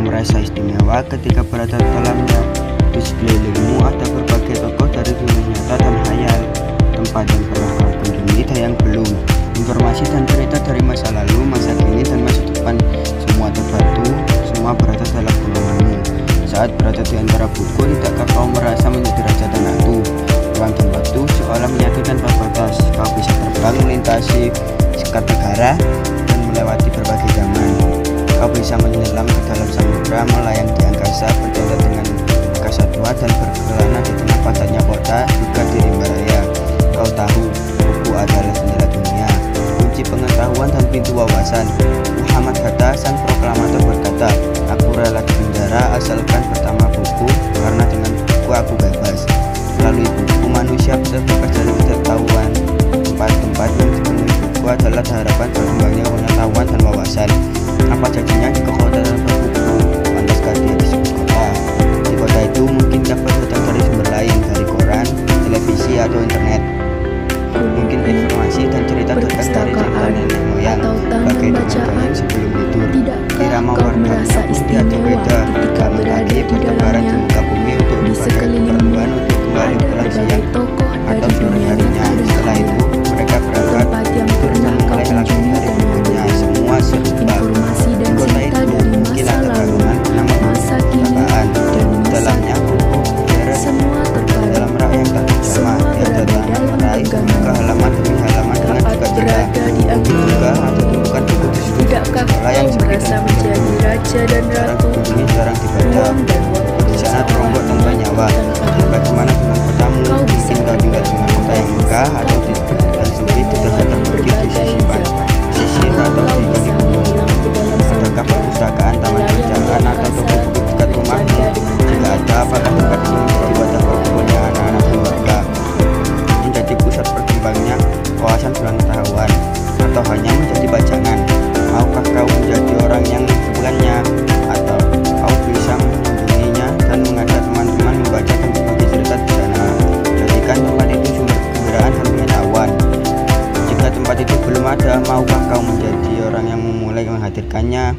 merasa istimewa ketika berada dalamnya. Di sekelilingmu ada berbagai tokoh dari dunia nyata dan khayal, tempat yang pernah kau kunjungi dan yang belum, informasi dan cerita dari masa lalu, masa kini, dan masa depan. Semua terpadu, semua berada dalam genggamanmu. Saat berada di antara buku, tidakkah kau merasa menjadi raja dan ratu? Ruang dan waktu seolah menyatu tanpa batas. Kau bisa terbang melintasi sekat negara dan melewati berbagai zaman. Kau bisa menyelam ke dalam samudera, melayang di angkasa, berjalan dengan angkasa tua, dan berkelana di tengah padatnya kota, juga di rimba raya. Kau tahu, buku adalah jendela dunia, kunci pengetahuan dan pintu wawasan. Muhammad Hatta, sang proklamator, berkata, "Aku rela di penjara asalkan pertama buku, karena dengan buku aku bebas." Melalui buku, manusia bisa bebas dari ketidaktahuan. Tempat-tempat yang dipenuhi buku adalah harapan berkembangnya pengetahuan dan wawasan. Apa jadinya jika kota tanpa buku? Pantaskah dia disebut kota? Di kota itu mungkin dapat datang dari sumber lain, dari koran, televisi, atau internet. Mungkin informasi dan cerita datang dari cerita nenek moyang, bagai dongeng sebelum tidur. Irama warga pun beda. Bangun pagi bertebaran di muka bumi untuk ibadah keperluan, untuk kembali pulang siang atau sore harinya. Setelah itu mereka berangkat tidur dan mulai lagi hari berikutnya. Semua serba. Di kota itu mungkin ada bangunan bernama perpustakaan. Dalamnya buku beres dalam rak yang tak terjemah. Dia datang meraih membuka halaman demi halaman dengan sukacita. Mungkin juga ada tumpukan buku di sudut sekolah yang merasa menjadi raja dan jarang ratu, dikunjungi, jarang dibaca. Di sana terombok tanpa nyawa. Bagaimana dengan kotamu? Mungkin kau tinggal dengan kota yang megah, atau di dan sempit di dasar bukit, di sisir atau di kaki gunung. Adakah perpustakaan, taman bacaan, atau toko buku dekat rumahmu? Jika ada, apakah tempat ini menjadi wadah berkumpulnya anak-anak dan warga, menjadi pusat berkembangnya wawasan pengetahuan, atau hanya menjadi pajangan? Maukah kau menjadi orang yang bukannya, atau kau bisa mengunjunginya dan mengajak teman-teman membaca dan berbagi cerita di sana? Jadikan tempat itu sumber kegembiraan dan pengetahuan. Jika tempat itu belum ada, maukah kau menjadi orang yang memulai menghadirkannya?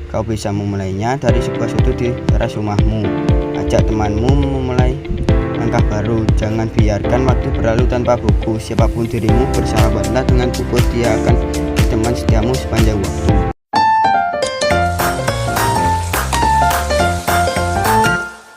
Kau bisa memulainya dari sebuah sudut di teras rumahmu. Ajak temanmu memulai langkah baru. Jangan biarkan waktu berlalu tanpa buku. Siapapun dirimu, bersahabatlah dengan buku. Dia akan teman setiamu sepanjang waktu.